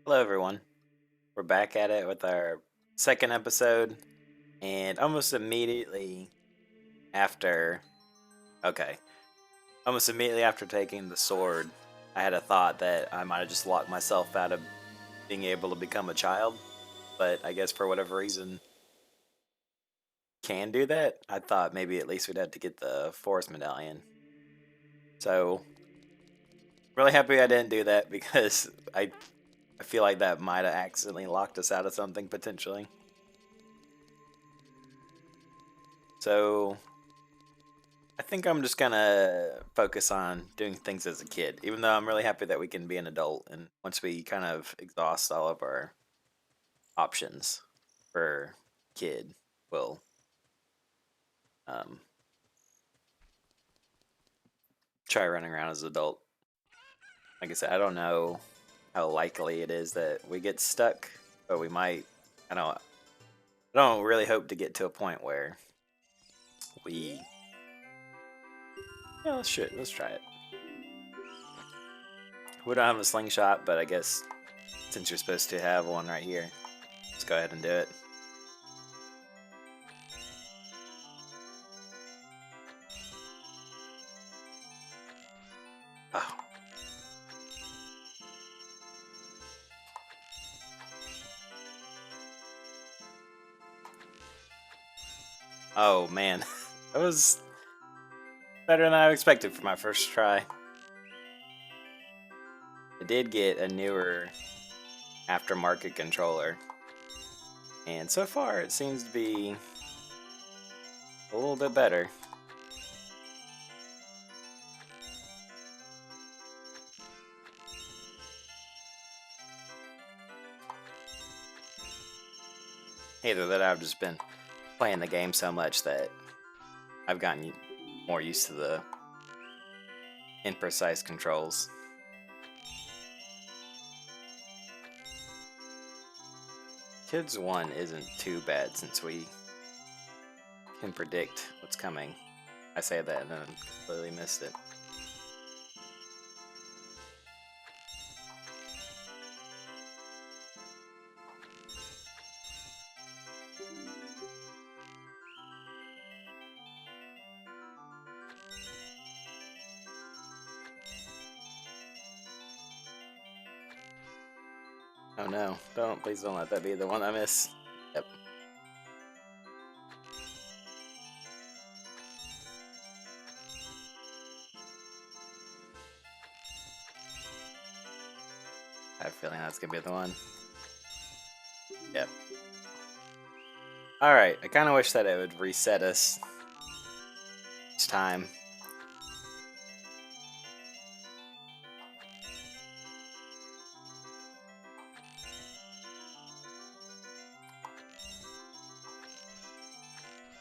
Hello, everyone. We're back at it with our second episode, and after, okay, almost immediately after taking the sword, I had a thought that I might have just locked myself out of being able to become a child, but I guess for whatever reason, can do that. I thought maybe at least we'd have to get the forest medallion. So, really happy I didn't do that because I feel like that might have accidentally locked us out of something potentially. So, I think I'm just gonna focus on doing things as a kid, even though I'm really happy that we can be an adult. And once we kind of exhaust all of our options for kid, we'll um, try running around as an adult. Like I said, I don't know how likely it is that we get stuck, but we might. I don't. I don't really hope to get to a point where we. Yeah, let's try it. We don't have a slingshot, but I guess since you're supposed to have one right here, let's go ahead and do it. Oh, oh man, that was better than I expected for my first try. I did get a newer aftermarket controller, and so far it seems to be a little bit better. Either that I've just been playing the game so much that I've gotten more used to the imprecise controls. Kids 1 isn't too bad since we can predict what's coming. I say that and then completely missed it. Oh no, please don't let that be the one I miss. Yep. I have a feeling that's gonna be the one. Yep. Alright, I kinda wish that it would reset us each time.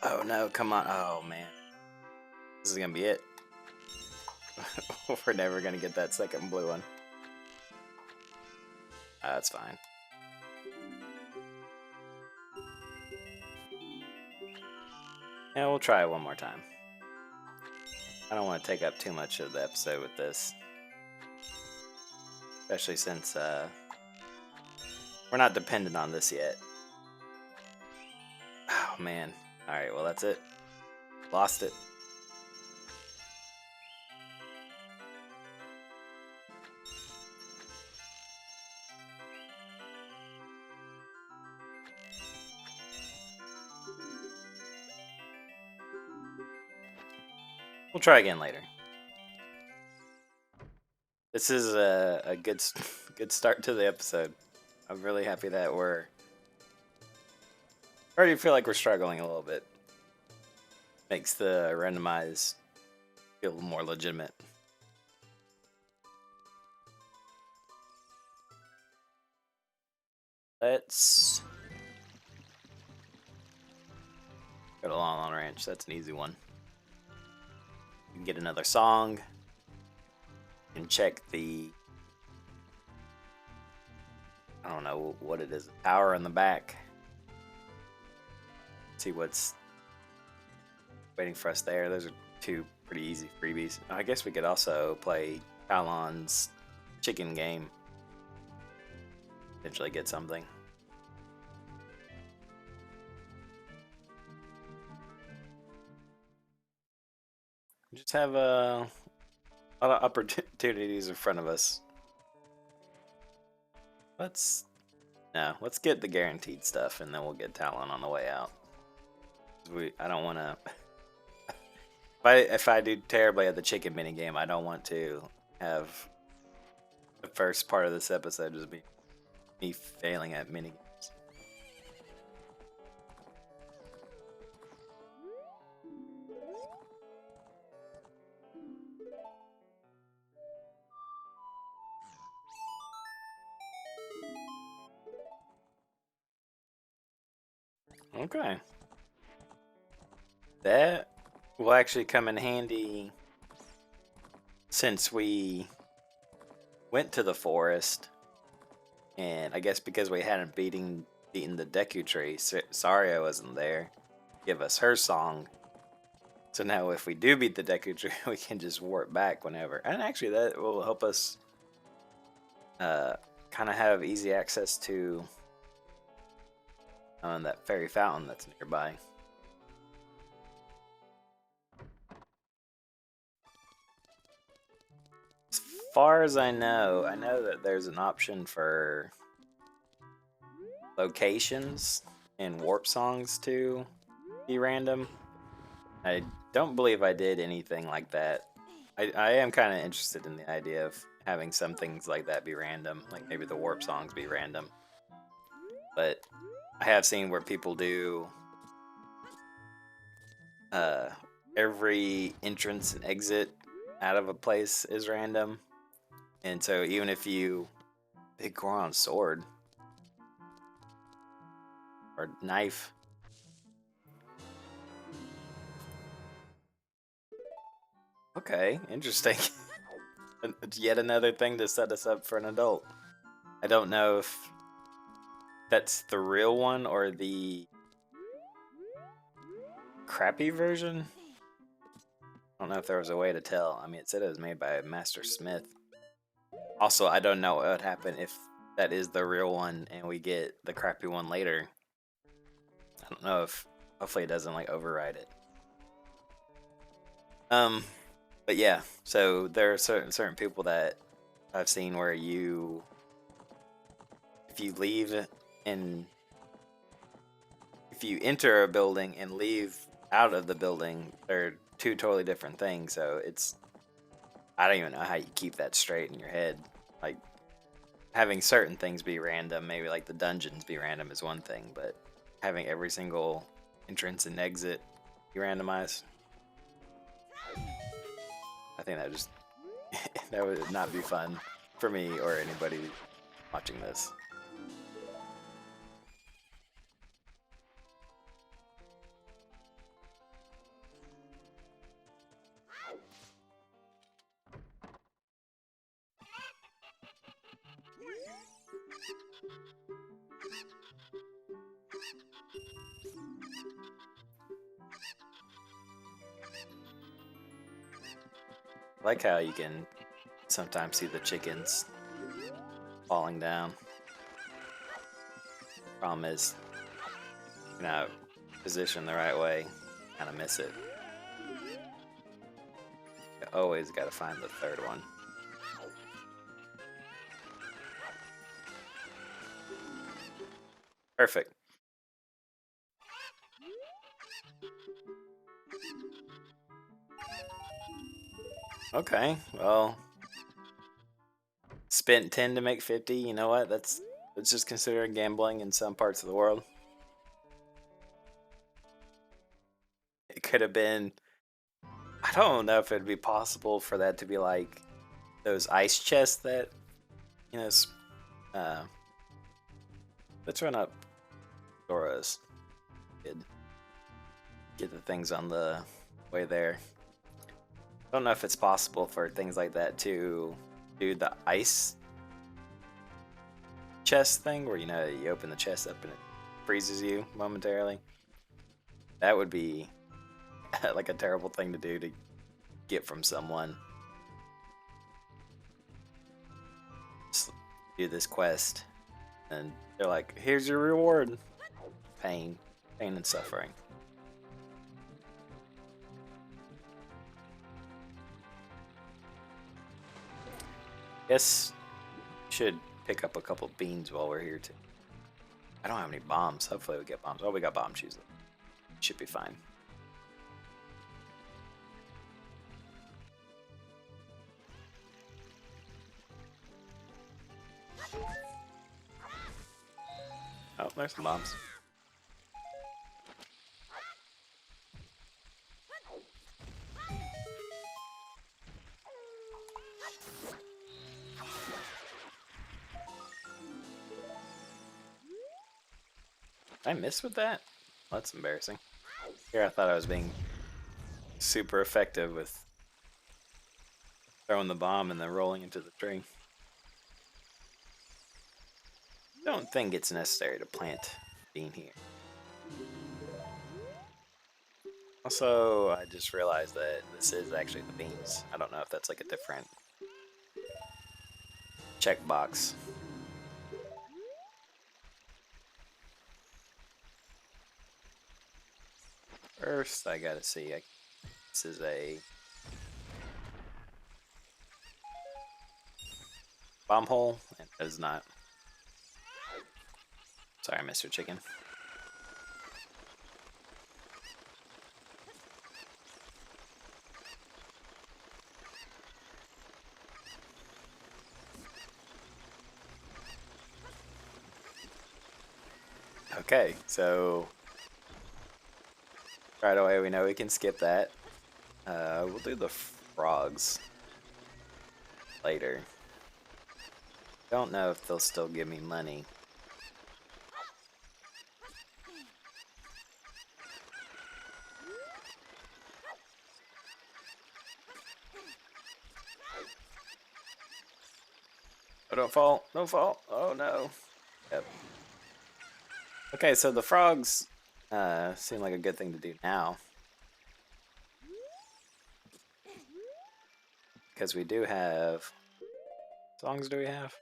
Oh no, come on. Oh man. This is gonna be it. We're never gonna get that second blue one. That's fine. Yeah, we'll try it one more time. I don't want to take up too much of the episode with this. Especially since we're not dependent on this yet. Oh man. Alright, well that's it. Lost it. We'll try again later. This is a good start to the episode. I'm really happy that we're already feel like we're struggling a little bit. Makes the randomized feel more legitimate. Let's go to Long Ranch. That's an easy one. You can get another song and check the, I don't know what it is, power in the back. See what's waiting for us there. Those are two pretty easy freebies. I guess we could also play Talon's chicken game. eventually get something. We just have a lot of opportunities in front of us. Let's get the guaranteed stuff, and then we'll get talent on the way out. I don't want to. If I do terribly at the chicken mini game, I don't want to have the first part of this episode just be me failing at mini games. Okay. That will actually come in handy since we went to the forest, and I guess because we hadn't beaten the Deku Tree, Saria wasn't there. Give us her song. So now if we do beat the Deku Tree, we can just warp back whenever. And actually that will help us kind of have easy access to that fairy fountain that's nearby. As far as I know that there's an option for locations and warp songs to be random. I don't believe I did anything like that. I am kind of interested in the idea of having some things like that be random, like maybe the warp songs be random. But I have seen where people do every entrance and exit out of a place is random. And so even if you big Goron sword or knife. Okay, interesting. Yet another thing to set us up for an adult. I don't know if that's the real one or the crappy version. I don't know if there was a way to tell. I mean, it said it was made by Master Smith. Also, I don't know what would happen if that is the real one and we get the crappy one later. I don't know if, hopefully it doesn't like override it. But yeah, so there are certain people that I've seen where if you leave and if you enter a building and leave out of the building, they're two totally different things. So I don't even know how you keep that straight in your head. Like having certain things be random, maybe like the dungeons be random is one thing, but having every single entrance and exit be randomized, I think that would not be fun for me or anybody watching this. I like how you can sometimes see the chickens falling down. Problem is, you're not positioned the right way, kind of miss it. You always got to find the third one. Perfect. Okay, well, spent 10 to make 50. You know what? That's just considered gambling in some parts of the world. It could have been. I don't know if it'd be possible for that to be like those ice chests that, you know. Let's run up Dora's. Get the things on the way there. I don't know if it's possible for things like that to do the ice chest thing where, you know, you open the chest up and it freezes you momentarily. That would be like a terrible thing to do to get from someone. Just do this quest And they're like, here's your reward. Pain and suffering. Guess should pick up a couple beans while we're here too. I don't have any bombs. Hopefully we get bombs. Oh, we got bomb shoes. Should be fine. Oh, there's some bombs. Did I miss with that? Well, that's embarrassing. Here I thought I was being super effective with throwing the bomb and then rolling into the tree. Don't think it's necessary to plant bean here. Also, I just realized that this is actually the beans. I don't know if that's like a different checkbox. First, I gotta see. This is a bomb hole, and it is not. Sorry, Mr. Chicken. Okay, so right away we know we can skip that. We'll do the frogs later. Don't know if they'll still give me money. Oh, don't fall, don't fall. Oh no. Yep. Okay, so the frogs seem like a good thing to do now. Because we do have... songs do we have?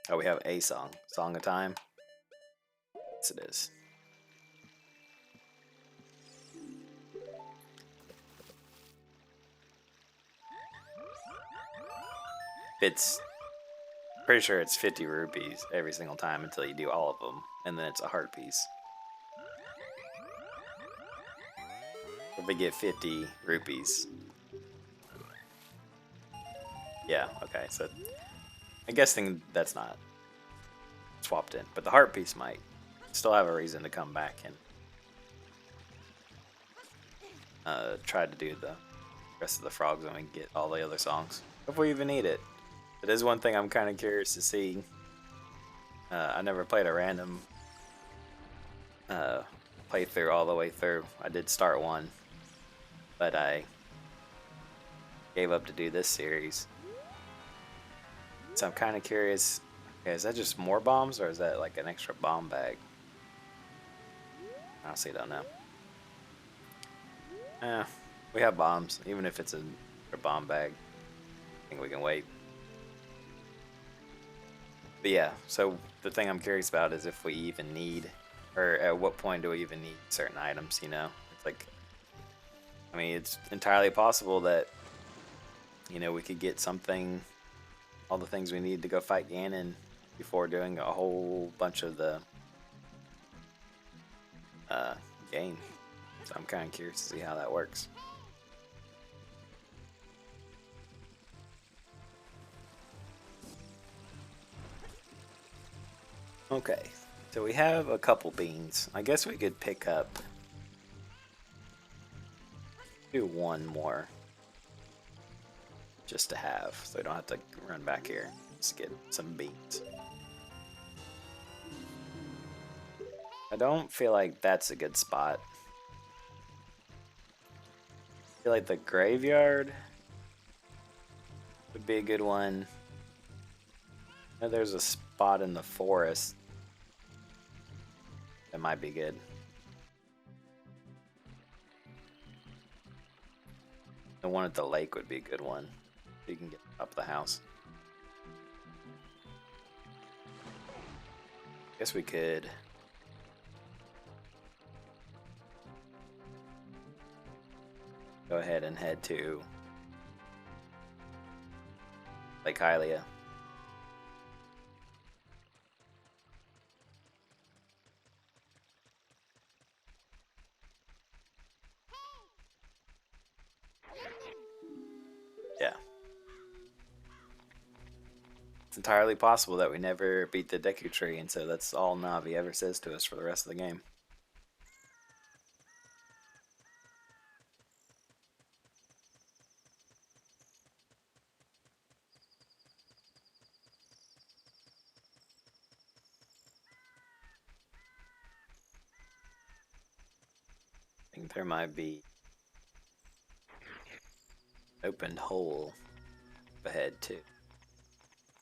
Oh, we have a song. Song of Time. Yes, it is. It's... pretty sure it's 50 rupees every single time until you do all of them. And then it's a heart piece. If we get 50 rupees. Yeah, okay, so I'm guessing that's not swapped in, but the heart piece might still have a reason to come back and try to do the rest of the frogs when we get all the other songs. If we even need it. It is one thing I'm kind of curious to see. I never played a random playthrough all the way through. I did start one, but I gave up to do this series. So I'm kind of curious, okay, is that just more bombs or is that like an extra bomb bag? Honestly, don't know. We have bombs, even if it's a bomb bag. I think we can wait. But yeah, so the thing I'm curious about is if we even need, or at what point do we even need certain items, you know? It's like, I mean, it's entirely possible that, you know, we could get something, all the things we need to go fight Ganon before doing a whole bunch of the game. So I'm kind of curious to see how that works. Okay, so we have a couple beans. I guess we could pick up, do one more just to have, so we don't have to run back here. Just get some beans. I don't feel like that's a good spot. I feel like the graveyard would be a good one. I know there's a spot in the forest that might be good. The one at the lake would be a good one. You can get up the house. Guess we could go ahead and head to Lake Hylia. Yeah. It's entirely possible that we never beat the Deku Tree, and so that's all Navi ever says to us for the rest of the game. I think there might be an opened hole ahead too.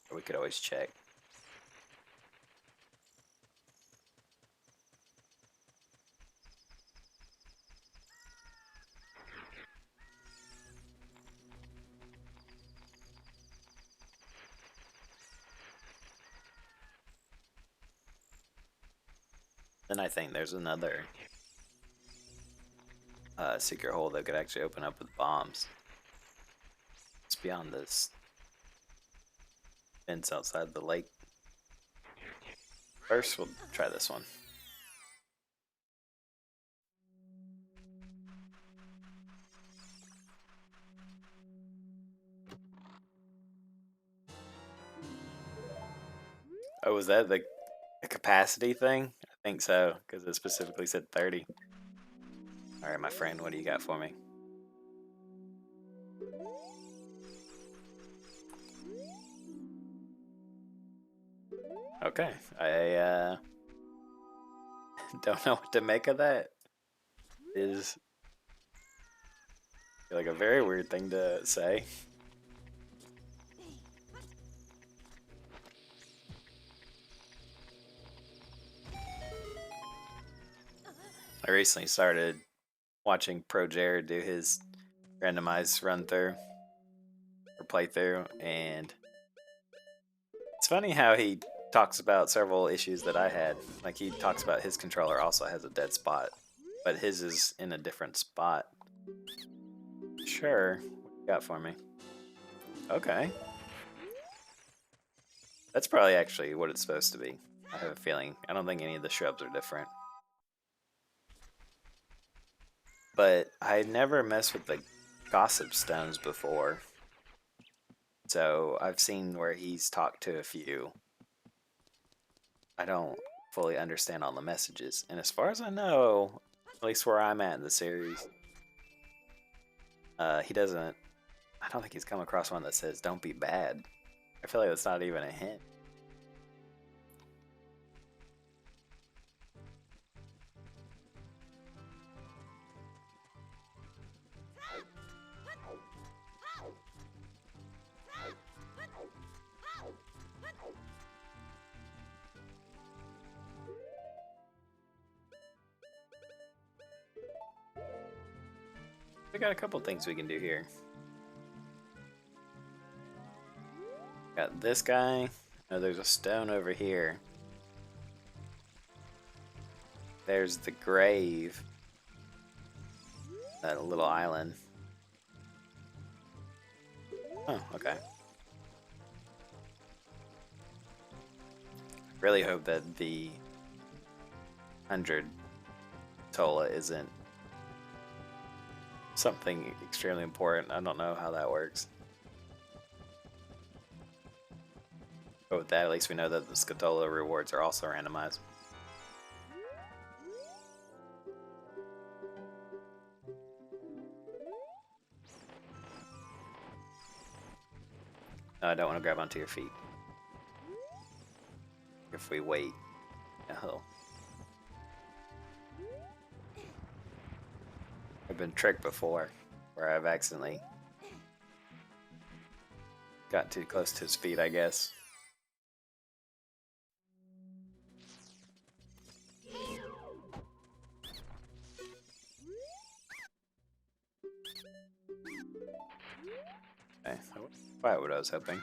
Or we could always check. Then I think there's another secret hole that could actually open up with bombs. It's beyond this fence outside the lake. First, we'll try this one. Oh, was that the capacity thing? I think so, because it specifically said 30. Alright, my friend, what do you got for me? Okay, I don't know what to make of that. It is like a very weird thing to say. I recently started watching ProJared do his randomized run through or playthrough, and it's funny how he talks about several issues that I had. Like, he talks about his controller also has a dead spot, but his is in a different spot. Sure, what you got for me? Okay. That's probably actually what it's supposed to be. I have a feeling. I don't think any of the shrubs are different. But I never messed with the gossip stones before. So I've seen where he's talked to a few. I don't fully understand all the messages. And as far as I know, at least where I'm at in the series, he doesn't, I don't think he's come across one that says, don't be bad. I feel like that's not even a hint. We got a couple things we can do here. Got this guy. Oh, there's a stone over here. There's the grave. That little island. Oh, okay. I really hope that the 100 Tola isn't something extremely important. I don't know how that works. But with that, at least we know that the Scatola rewards are also randomized. No, I don't want to grab onto your feet. If we wait. Oh. I've been tricked before, where I've accidentally got too close to his feet, I guess. Okay, quite what I was hoping.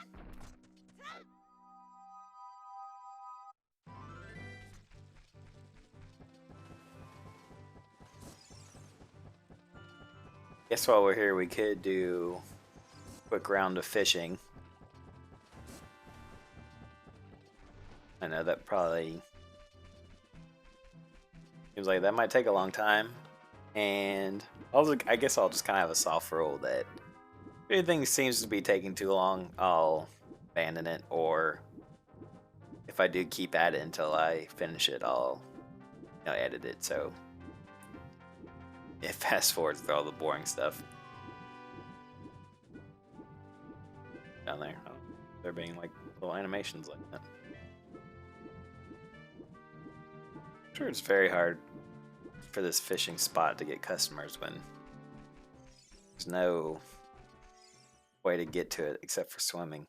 Guess while we're here, we could do a quick round of fishing. I know that probably seems like that might take a long time. And also, I guess I'll just kind of have a soft rule that if anything seems to be taking too long, I'll abandon it. Or if I do keep at it until I finish it, I'll edit it so it fast forwards through all the boring stuff. Down there, oh, they're being like little animations like that. I'm sure it's very hard for this fishing spot to get customers when there's no way to get to it except for swimming.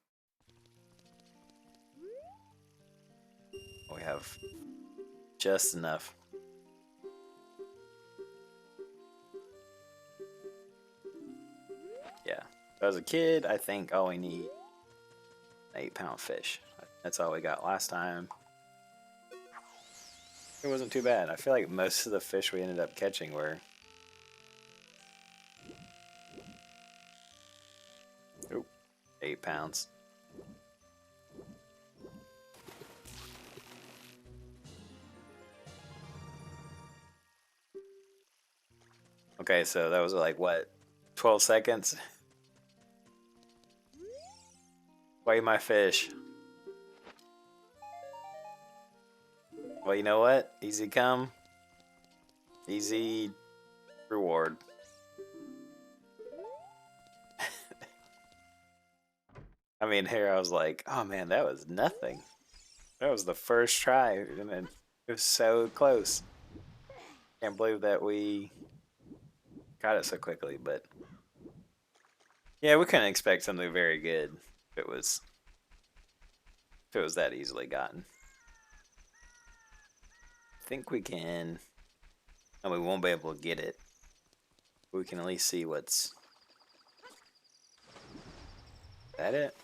We have just enough. Yeah. As a kid, I think all we need 8-pound fish. That's all we got last time. It wasn't too bad. I feel like most of the fish we ended up catching were 8 pounds. Okay, so that was like what, 12 seconds? Weigh my fish. Well, you know what? Easy come, easy reward. I mean, here I was like, oh man, that was nothing. That was the first try, and it was so close. Can't believe that we got it so quickly, but yeah, we couldn't expect something very good if it was that easily gotten. I think we can, and we won't be able to get it. We can at least see what's. Is that it?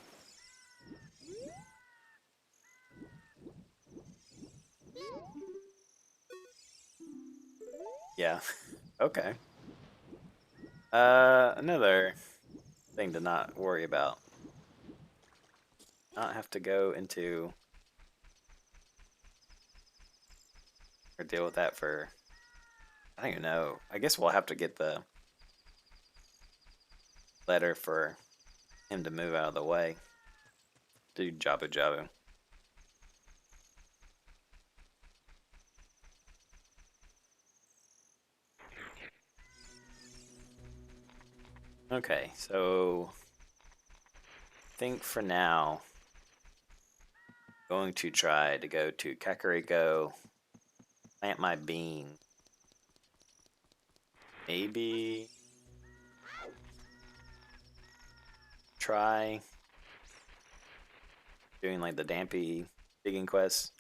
Yeah. Okay. Another thing to not worry about. Not have to go into or deal with that for. I don't even know. I guess we'll have to get the letter for him to move out of the way. Do Jabu Jabu. Okay, so I think for now, going to try to go to Kakariko, plant my bean. Maybe try doing like the Dampy digging quest.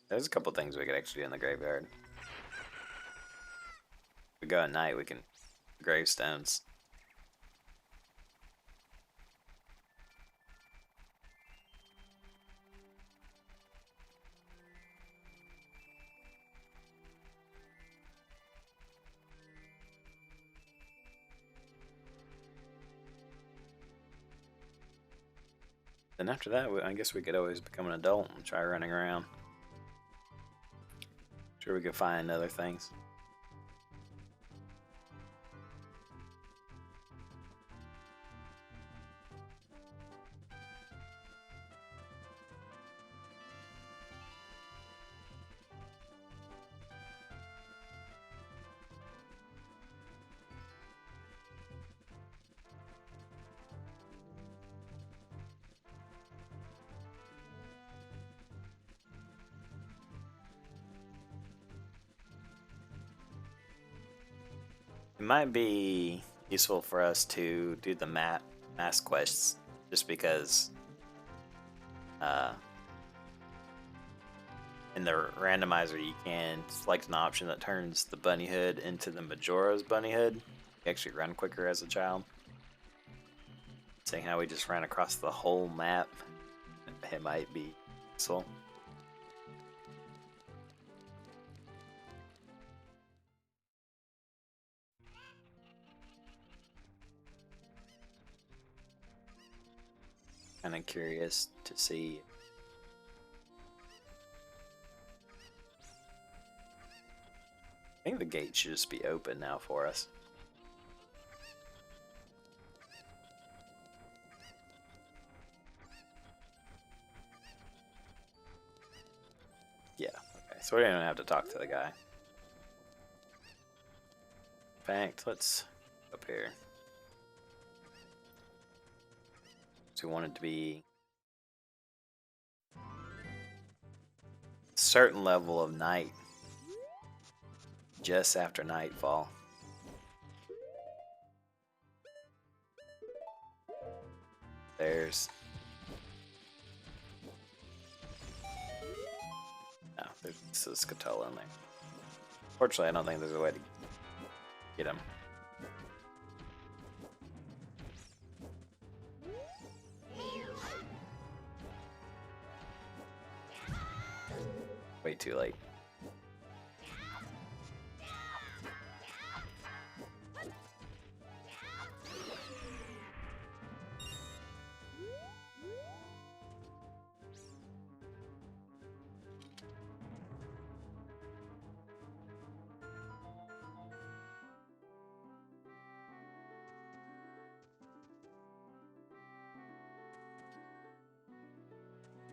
There's a couple things we could actually do in the graveyard. If we go at night, we can gravestones. Then after that, I guess we could always become an adult and try running around. Sure, we could find other things. It might be useful for us to do the mask quests, just because in the randomizer you can select an option that turns the bunny hood into the Majora's bunny hood. You actually run quicker as a child. Seeing how we just ran across the whole map, it might be useful. Kind of curious to see. I think the gate should just be open now for us. Yeah, okay. So we don't even have to talk to the guy. In fact, let's up here. So we want it to be a certain level of night just after nightfall. There's no, there's a Scatola in there. Fortunately, I don't think there's a way to get him. Way too late.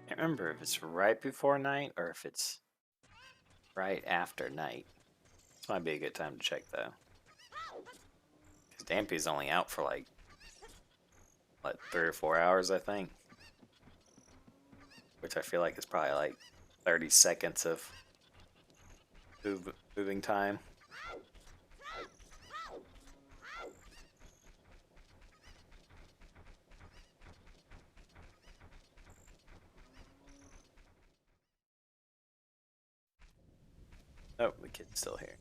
I can't remember if it's right before night or if it's right after night. This might be a good time to check though. Because Dampy's only out for like, what, 3 or 4 hours, I think. Which I feel like is probably like 30 seconds of moving time. Oh, the kid's still here.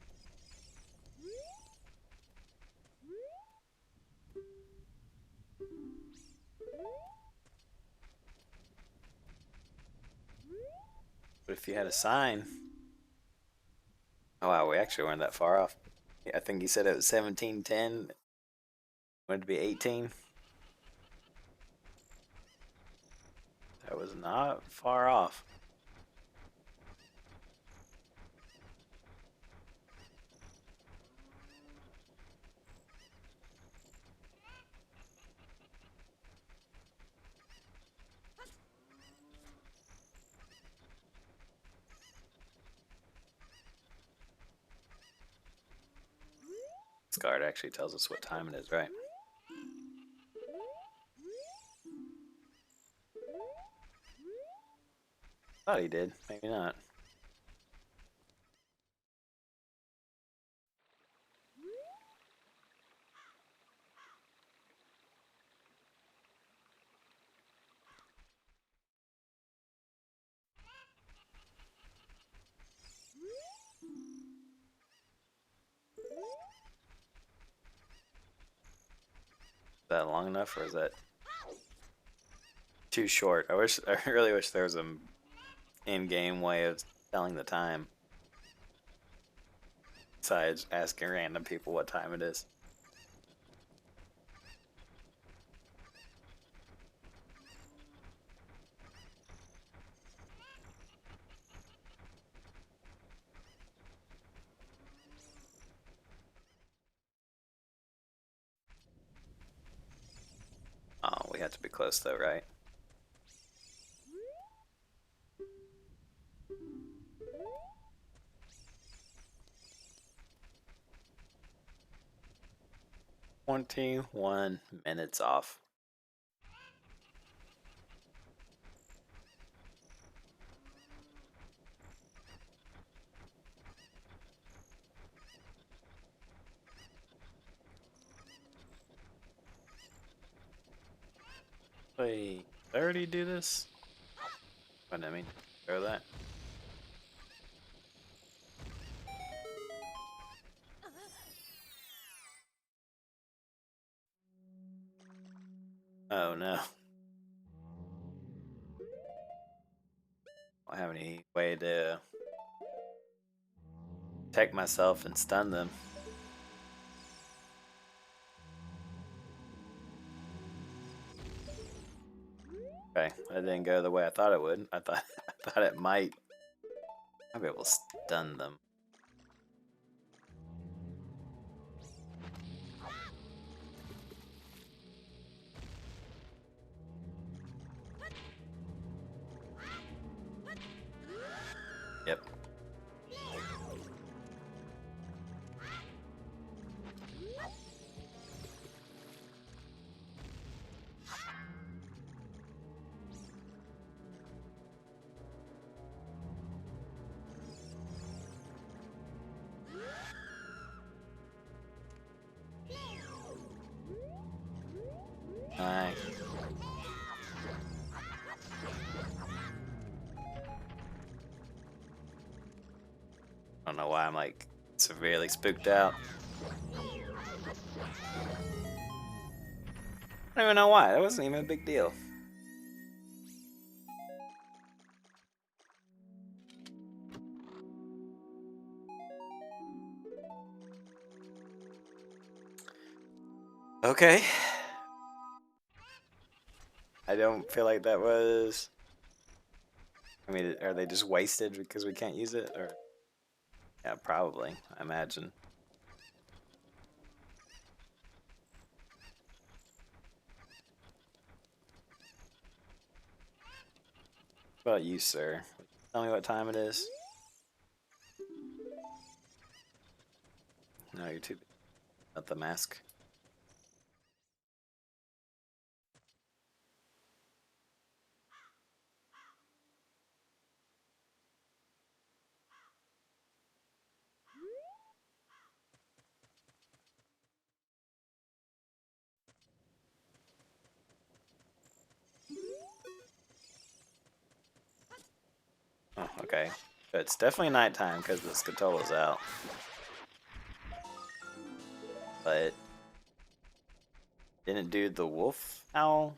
But if you had a sign... Oh wow, we actually weren't that far off. Yeah, I think he said it was 17:10. Wanted to be 18. That was not far off. This card actually tells us what time it is, right? Thought he did, maybe not. Is that long enough, or is that too short? I really wish there was an in-game way of telling the time. Besides asking random people what time it is. Oh, we have to be close though, right? "21 minutes off." Wait, did I already do this? What I mean, throw that. Oh no. I don't have any way to protect myself and stun them. Okay, that didn't go the way I thought it would. I thought I thought it might. I'll be able to stun them. Yep. Nice. I don't know why I'm like severely spooked out. I don't even know why. That wasn't even a big deal. Okay. I don't feel like that was. I mean, are they just wasted because we can't use it? Or yeah, probably. I imagine. What about you, sir? Tell me what time it is. No, you're too. Not the mask. Oh, okay. But it's definitely nighttime because the Scatolo's out. But didn't do the wolf owl?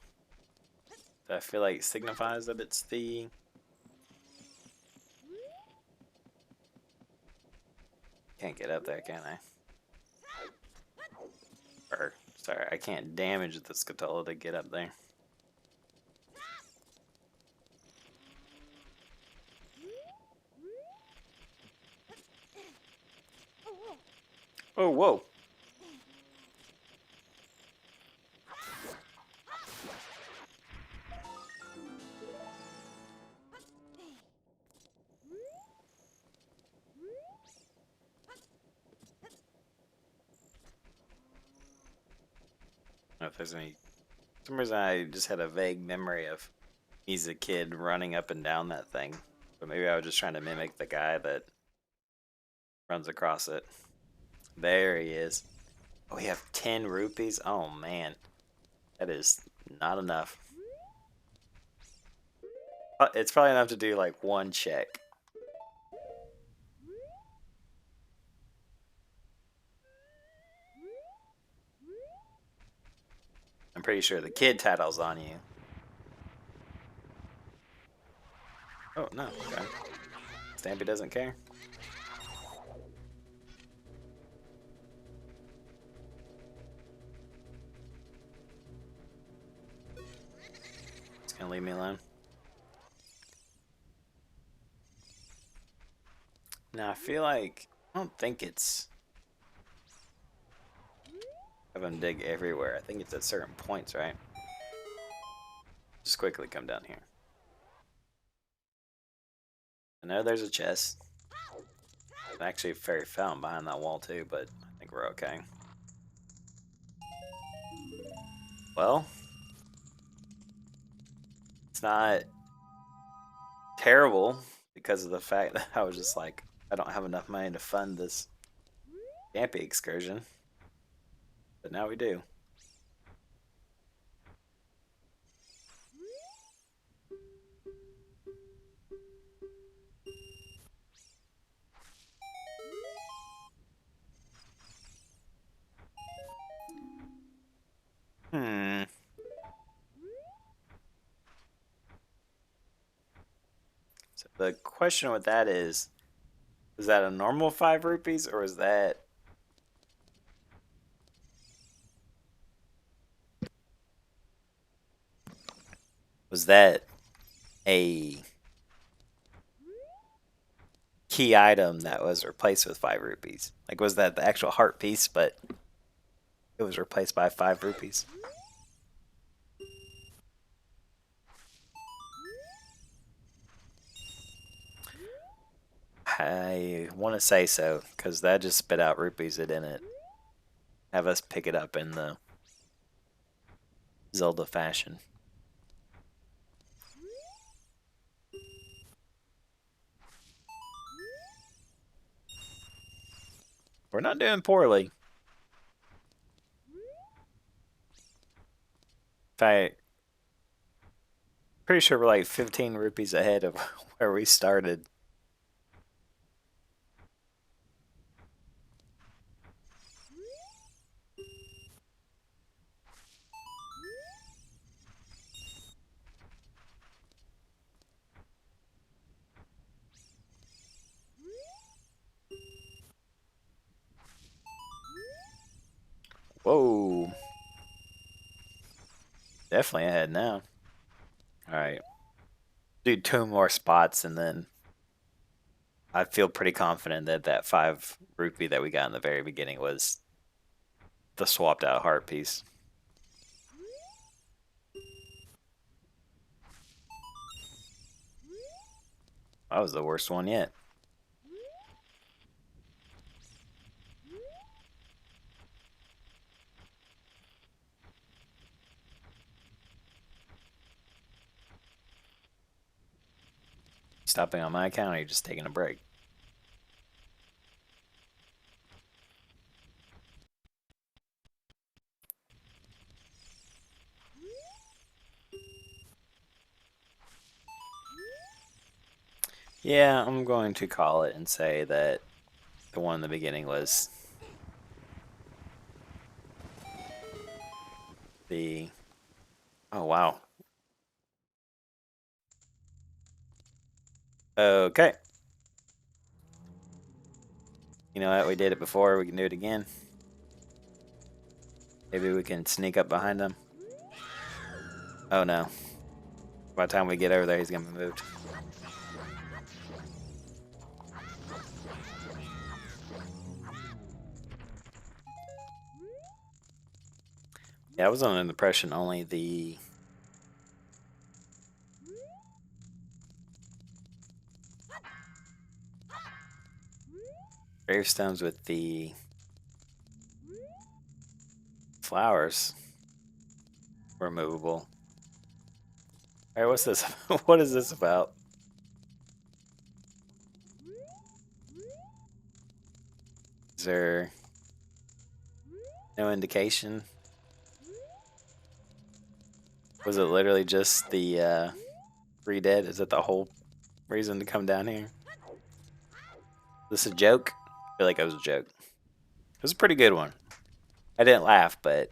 That I feel like signifies that it's the. Can't get up there, can I? Or sorry, I can't damage the Scatolo to get up there. Oh, whoa. I don't know if there's any. For some reason, I just had a vague memory of he's a kid running up and down that thing. But maybe I was just trying to mimic the guy that runs across it. There he is. Oh, we have 10 rupees? Oh, man. That is not enough. It's probably enough to do like one check. I'm pretty sure the kid title's on you. Oh, no. Okay. Stampy doesn't care. It's gonna leave me alone. Now, I feel like... I don't think it's... Have them dig everywhere. I think it's at certain points, right? Just quickly come down here. I know there's a chest. There's actually a fairy fountain behind that wall too, but I think we're okay. Well, it's not terrible because of the fact that I was just like, I don't have enough money to fund this Campy excursion. But now we do. Hmm. So the question with that is that a normal 5 rupees or is that... Was that a key item that was replaced with 5 rupees? Like, was that the actual heart piece, but it was replaced by 5 rupees? I want to say so, because that just spit out rupees. It didn't have us pick it up in the Zelda fashion. We're not doing poorly. In fact, pretty sure we're like 15 rupees ahead of where we started. Whoa. Definitely ahead now. Alright. Do 2 more spots and then I feel pretty confident that that 5 rupee that we got in the very beginning was the swapped out heart piece. That was the worst one yet. Stopping on my account, or you just taking a break? Yeah, I'm going to call it and say that the one in the beginning was the... Oh, wow. Okay. You know what? We did it before. We can do it again. Maybe we can sneak up behind him. Oh, no. By the time we get over there, he's going to be moved. Yeah, I was under the impression only the... gravestones with the flowers were movable. Alright, what's this? What is this about? Is there no indication? Was it literally just the 3 dead? Is that the whole reason to come down here? Is this a joke? I feel like it was a joke. It was a pretty good one. I didn't laugh, but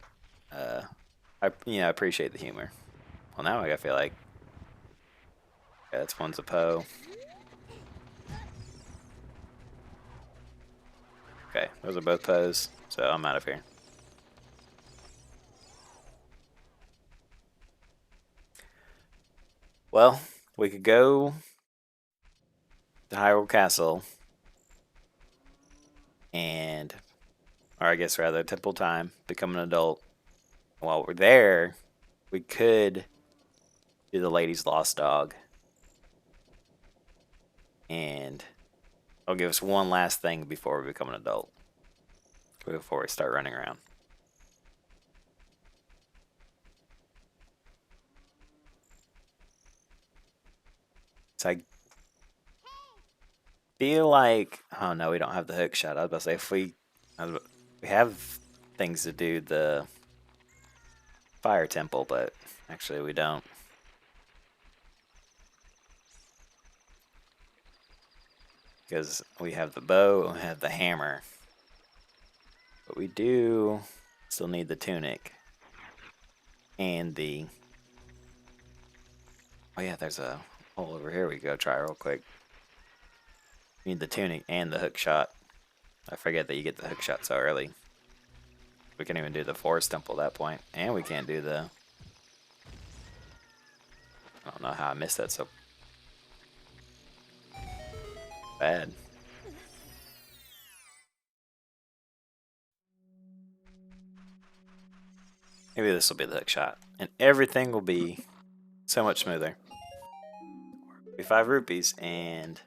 I appreciate the humor. Well, now I feel like that's one's a Poe. Okay, those are both Poes, so I'm out of here. Well, we could go to Hyrule Castle and, or I guess rather, Temple Time, become an adult. While we're there, we could do the Lady's Lost Dog. And it'll give us one last thing before we become an adult. Before we start running around. So I feel like, oh no, we don't have the hook shot. I was about to say if we have things to do the fire temple, but actually we don't. Because we have the bow and we have the hammer. But we do still need the tunic. And the... Oh yeah, there's a hole over here we can go try real quick. We need the tunic and the hook shot. I forget that you get the hook shot so early. We can't even do the forest temple at that point. And we can't do the... I don't know how I missed that so bad. Maybe this will be the hook shot, and everything will be so much smoother. 5 rupees, and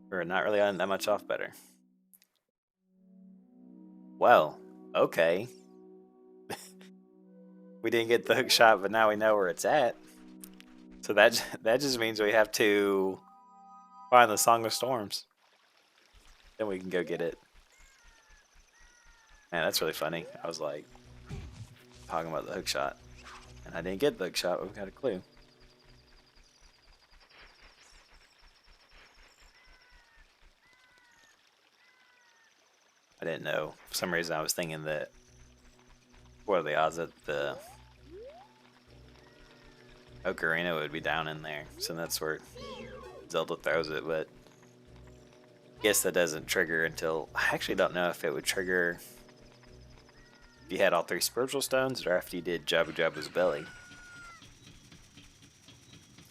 we're not really that much off better. Well, okay. We didn't get the hook shot, but now we know where it's at. So that just means we have to find the Song of Storms. Then we can go get it. Man, that's really funny. I was like talking about the hook shot, and I didn't get the hook shot, but we got a clue. I didn't know. For some reason, I was thinking that what are the odds that the Ocarina would be down in there. So that's where Zelda throws it, but I guess that doesn't trigger until... I actually don't know if it would trigger if you had all 3 spiritual stones or after you did Jabu Jabu's belly.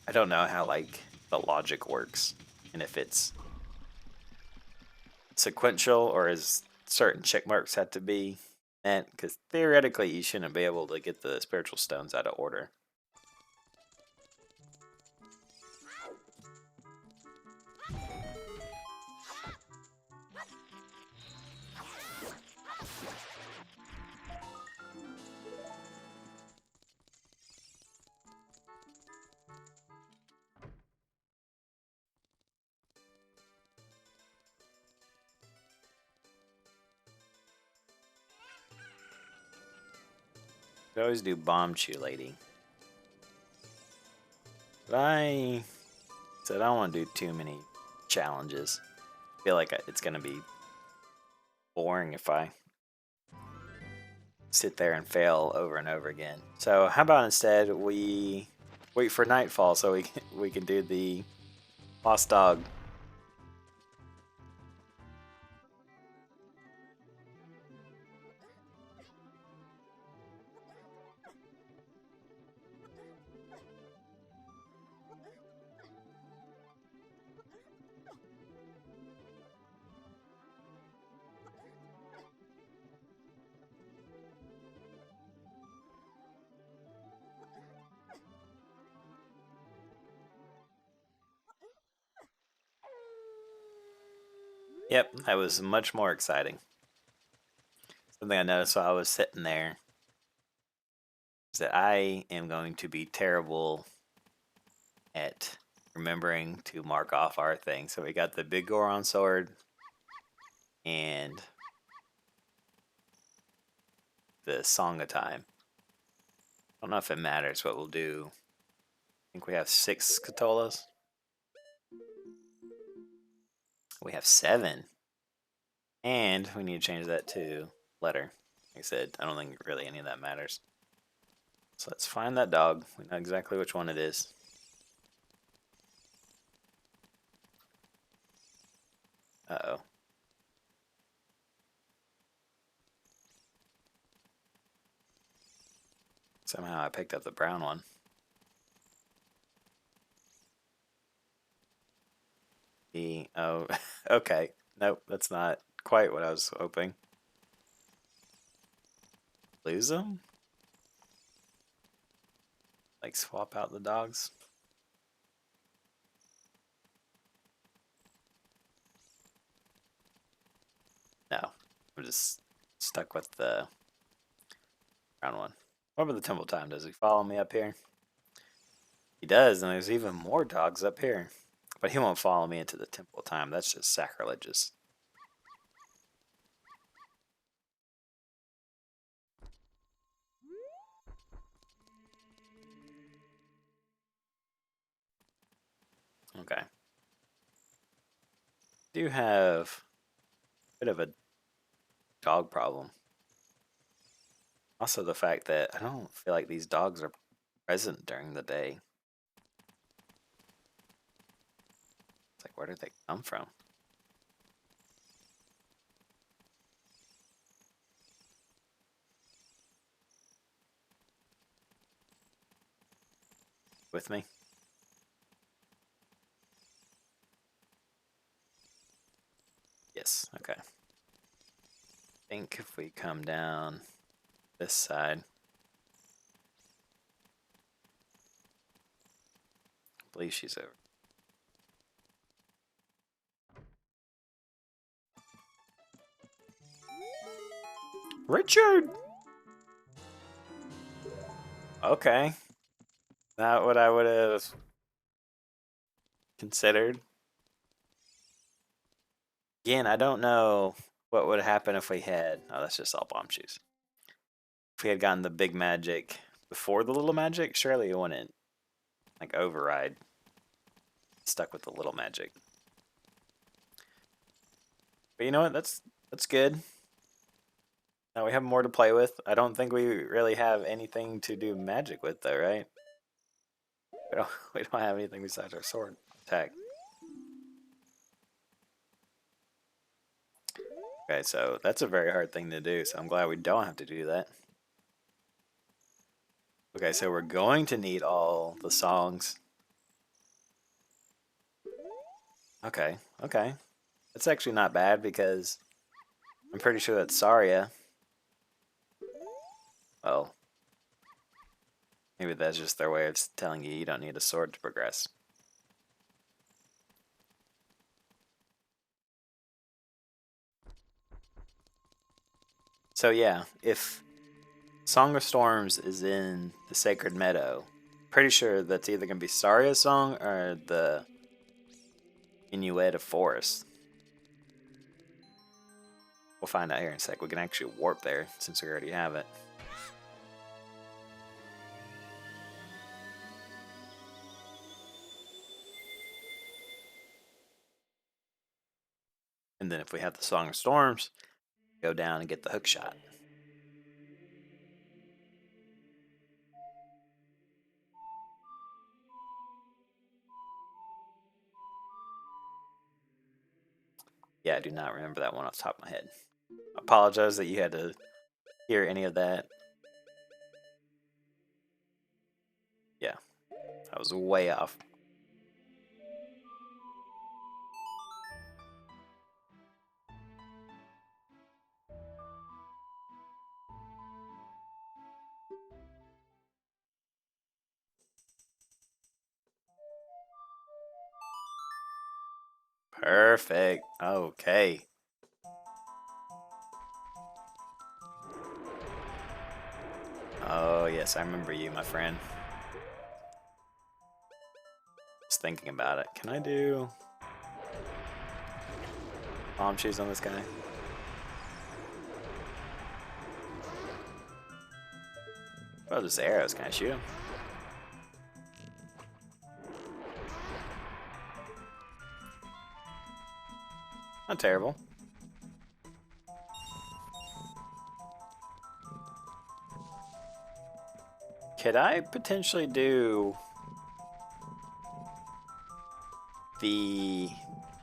I don't know how like the logic works and if it's sequential or is certain check marks have to be met, because theoretically you shouldn't be able to get the spiritual stones out of order. I always do Bomb Chew Lady. But I said I don't want to do too many challenges. I feel like it's going to be boring if I sit there and fail over and over again. So how about instead we wait for nightfall so we can do the Lost Dog. Yep, that was much more exciting. Something I noticed while I was sitting there is that I am going to be terrible at remembering to mark off our thing. So we got the big Goron sword and the Song of Time. I don't know if it matters what we'll do. I think we have 6 Katolas. We have 7. And we need to change that to letter. Like I said, I don't think really any of that matters. So let's find that dog. We know exactly which one it is. Uh-oh. Somehow I picked up the brown one. Oh, okay. Nope, that's not quite what I was hoping. Lose them? Like swap out the dogs? No, I'm just stuck with the brown one. What about the Temple Time? Does he follow me up here? He does, and there's even more dogs up here. But he won't follow me into the Temple Time. That's just sacrilegious. Okay. Do have a bit of a dog problem. Also the fact that I don't feel like these dogs are present during the day. It's like, where did they come from? with me? Yes, okay. I think if we come down this side, I believe she's over. Richard! Okay. Not what I would have considered. Again, I don't know what would happen if we had... Oh, that's just all bomb shoes. If we had gotten the big magic before the little magic, surely it wouldn't, like, override. Stuck with the little magic. But you know what? That's good. Now we have more to play with. I don't think we really have anything to do magic with, though, right? We don't have anything besides our sword attack. Okay, so that's a very hard thing to do, so I'm glad we don't have to do that. Okay, so we're going to need all the songs. Okay, okay. That's actually not bad because I'm pretty sure that's Saria. Well, maybe that's just their way of telling you don't need a sword to progress. So yeah, if Song of Storms is in the Sacred Meadow, pretty sure that's either going to be Saria's song or the Inuit of Forest. We'll find out here in a sec. We can actually warp there since we already have it. And then if we have the Song of Storms, go down and get the hook shot. Yeah, I do not remember that one off the top of my head. I apologize that you had to hear any of that. Yeah, I was way off. Perfect. Okay. Oh, yes, I remember you, my friend. Just thinking about it. Can I do bomb shoes on this guy? Oh, just arrows. Can I shoot him? Not terrible. Could I potentially do the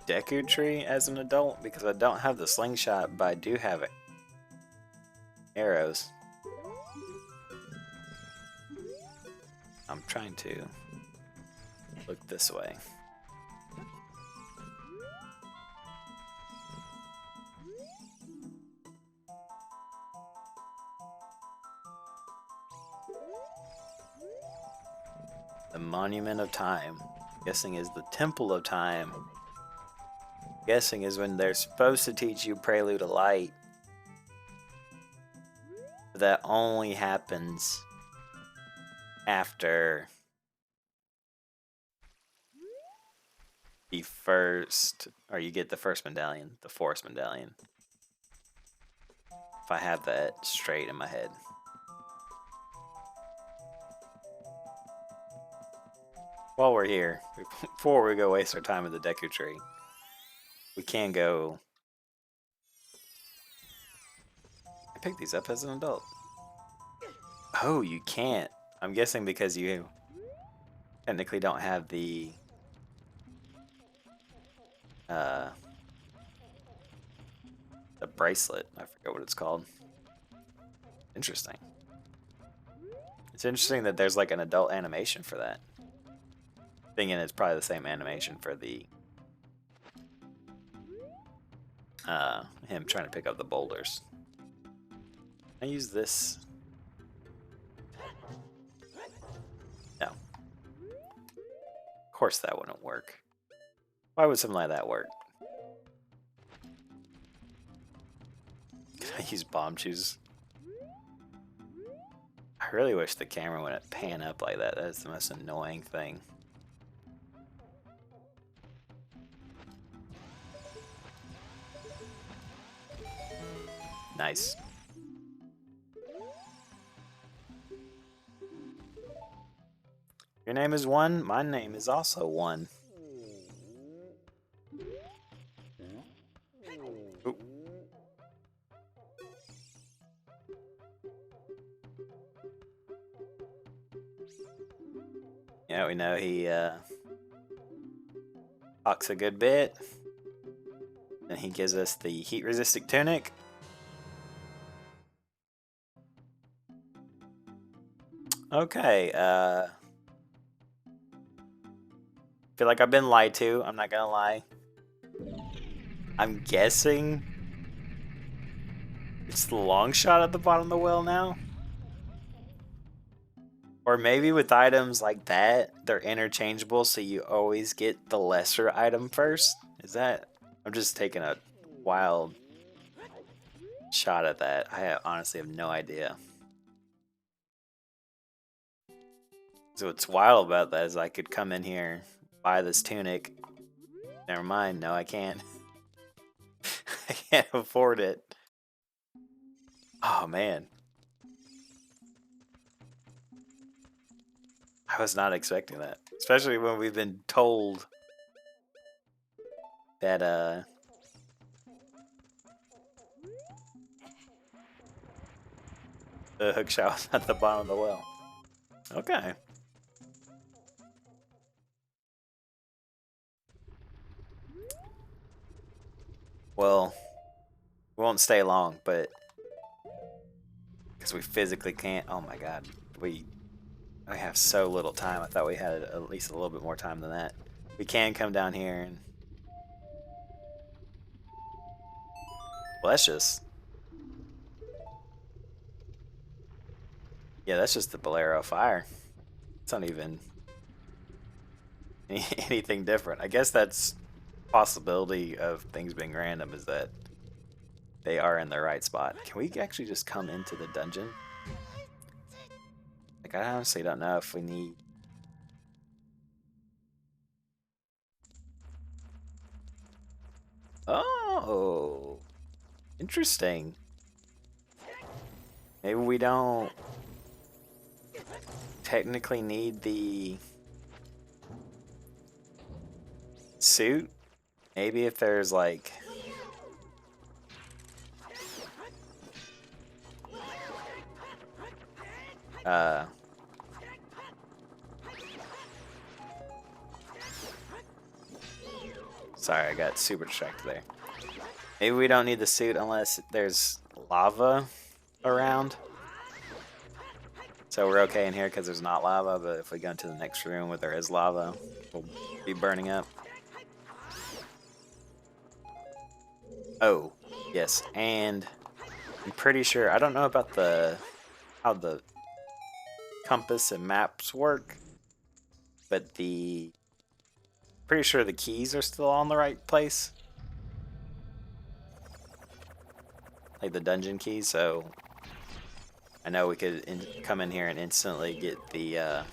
Deku tree as an adult? Because I don't have the slingshot, but I do have arrows. I'm trying to look this way. The Monument of Time. Guessing is the Temple of Time. Guessing is when they're supposed to teach you Prelude of Light. But that only happens after the first, or you get the first medallion, the Forest Medallion. If I have that straight in my head. While we're here, before we go waste our time at the Deku tree, we can go. I picked these up as an adult. Oh, you can't. I'm guessing because you technically don't have the bracelet. I forget what it's called. Interesting. It's interesting that there's like an adult animation for that. Thinking it's probably the same animation for the him trying to pick up the boulders. I use this. No. Of course that wouldn't work. Why would something like that work? Can I use bomb shoes? I really wish the camera wouldn't pan up like that. That's the most annoying thing. Nice. Your name is 1. My name is also 1. Ooh. Yeah, we know he talks a good bit. And he gives us the heat-resistant tunic. Okay, feel like I've been lied to, I'm not gonna lie. I'm guessing it's the long shot at the bottom of the well now. Or maybe with items like that, they're interchangeable, so you always get the lesser item first. Is that? I'm just taking a wild shot at that. I honestly have no idea. So what's wild about that is I could come in here, buy this tunic. Never mind, no I can't. I can't afford it. Oh man. I was not expecting that. Especially when we've been told that the hook shot was at the bottom of the well. Okay. Well, we won't stay long, but because we physically can't. Oh my god, we have so little time. I thought we had at least a little bit more time than that. We can come down here and well, that's just that's just the Bolero fire. It's not even anything different. I guess that's possibility of things being random is that they are in the right spot. Can we actually just come into the dungeon? Like, I honestly don't know if we need... Oh, interesting. Maybe we don't technically need the suit. Maybe if there's like... Sorry, I got super distracted there. Maybe we don't need the suit unless there's lava around. So we're okay in here because there's not lava, but if we go into the next room where there is lava, we'll be burning up. Oh, yes, and I'm pretty sure, I don't know about how the compass and maps work, but pretty sure the keys are still on the right place. Like the dungeon keys, so I know we could come in here and instantly get the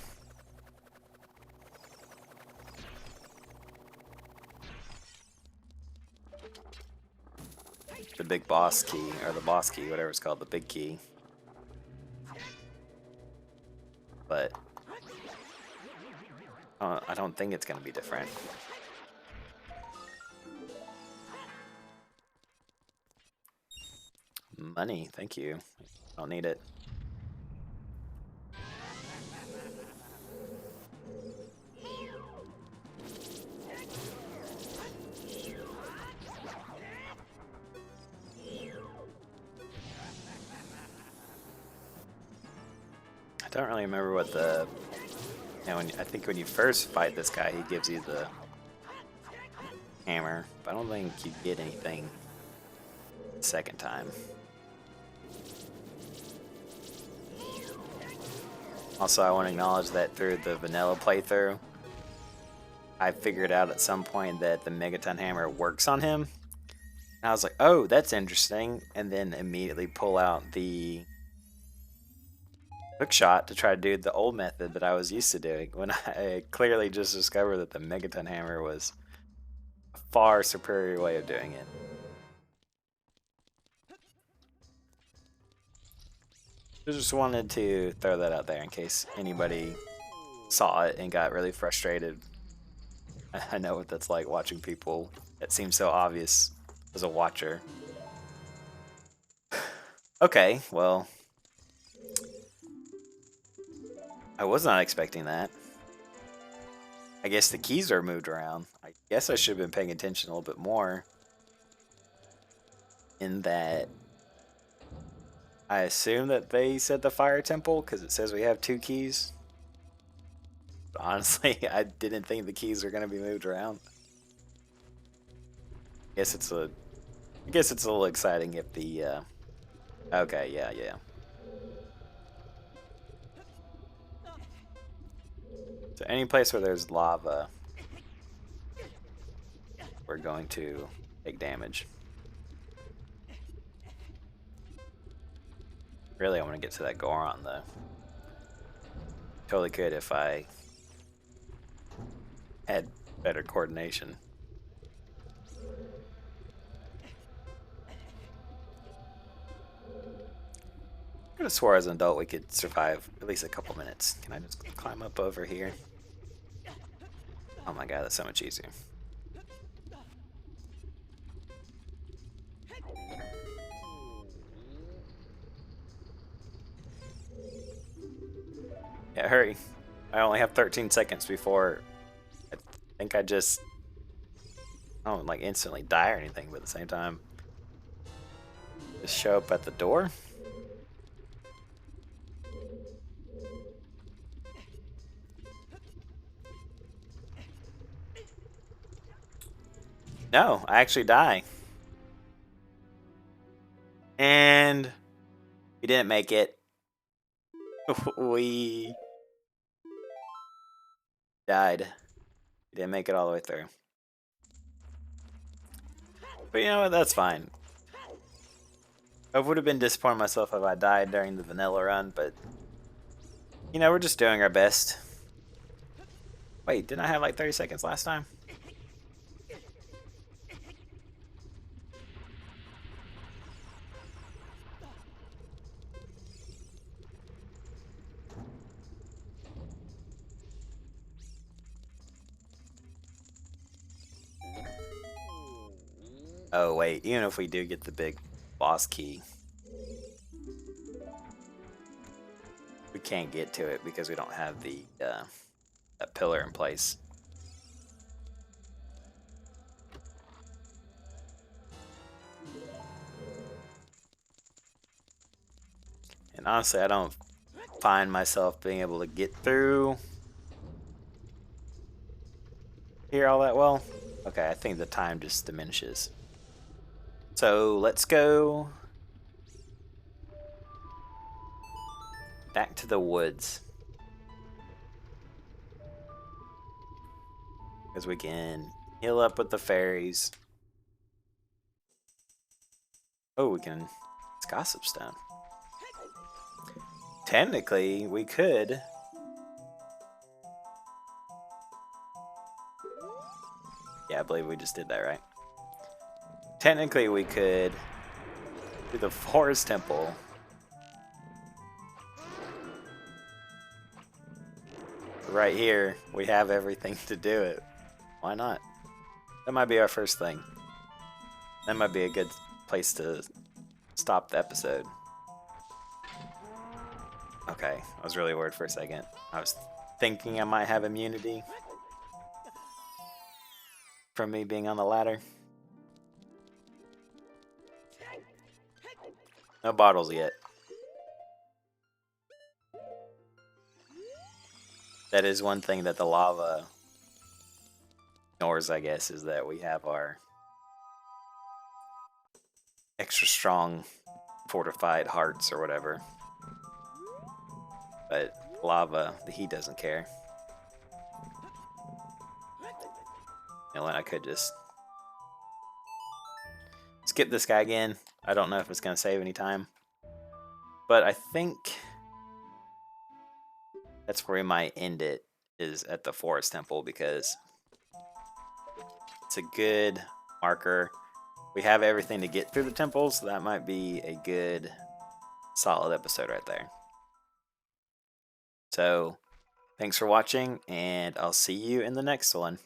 big boss key, or the boss key, whatever it's called, the big key. But I don't think it's going to be different. Money, thank you. Don't need it. I don't really remember what the Now, I think when you first fight this guy, he gives you the hammer, but I don't think you get anything the second time. Also, I want to acknowledge that through the vanilla playthrough, I figured out at some point that the Megaton Hammer works on him. And I was like, oh, that's interesting. And then immediately pull out the hook shot to try to do the old method that I was used to doing, when I clearly just discovered that the Megaton Hammer was a far superior way of doing it. Just wanted to throw that out there in case anybody saw it and got really frustrated. I know what that's like, watching people that seem so obvious as a watcher. Okay, well, I was not expecting that. I guess the keys are moved around. I guess I should have been paying attention a little bit more. In that, I assume that they said the fire temple because it says we have 2 keys. But honestly, I didn't think the keys were going to be moved around. I guess it's a little exciting if the okay, yeah. So any place where there's lava, we're going to take damage. Really, I want to get to that Goron though. Totally could if I had better coordination. I could have swore as an adult we could survive at least a couple minutes. Can I just climb up over here? Oh my god, that's so much easier. Yeah, hurry. I only have 13 seconds before I think I don't like instantly die or anything, but at the same time, just show up at the door. No, I actually die. And we didn't make it. We died. We didn't make it all the way through. But you know what? That's fine. I would have been disappointed myself if I died during the vanilla run, but you know, we're just doing our best. Wait, didn't I have like 30 seconds last time? Oh wait, even if we do get the big boss key, we can't get to it because we don't have the that pillar in place. And honestly, I don't find myself being able to get through here all that well. Okay, I think the time just diminishes. So let's go back to the woods. Because we can heal up with the fairies. Oh, we can. It's Gossip Stone. Technically, we could. Yeah, I believe we just did that, right? Technically, we could do the Forest Temple. Right here, we have everything to do it. Why not? That might be our first thing. That might be a good place to stop the episode. Okay, I was really worried for a second. I was thinking I might have immunity from me being on the ladder. No bottles yet. That is one thing that the lava ignores, I guess, is that we have our extra strong fortified hearts or whatever. But lava, the heat doesn't care. You know what, I could just skip this guy again. I don't know if it's going to save any time. But I think that's where we might end it, is at the forest temple, because it's a good marker. We have everything to get through the temple, so that might be a good, solid episode right there. So, thanks for watching, and I'll see you in the next one.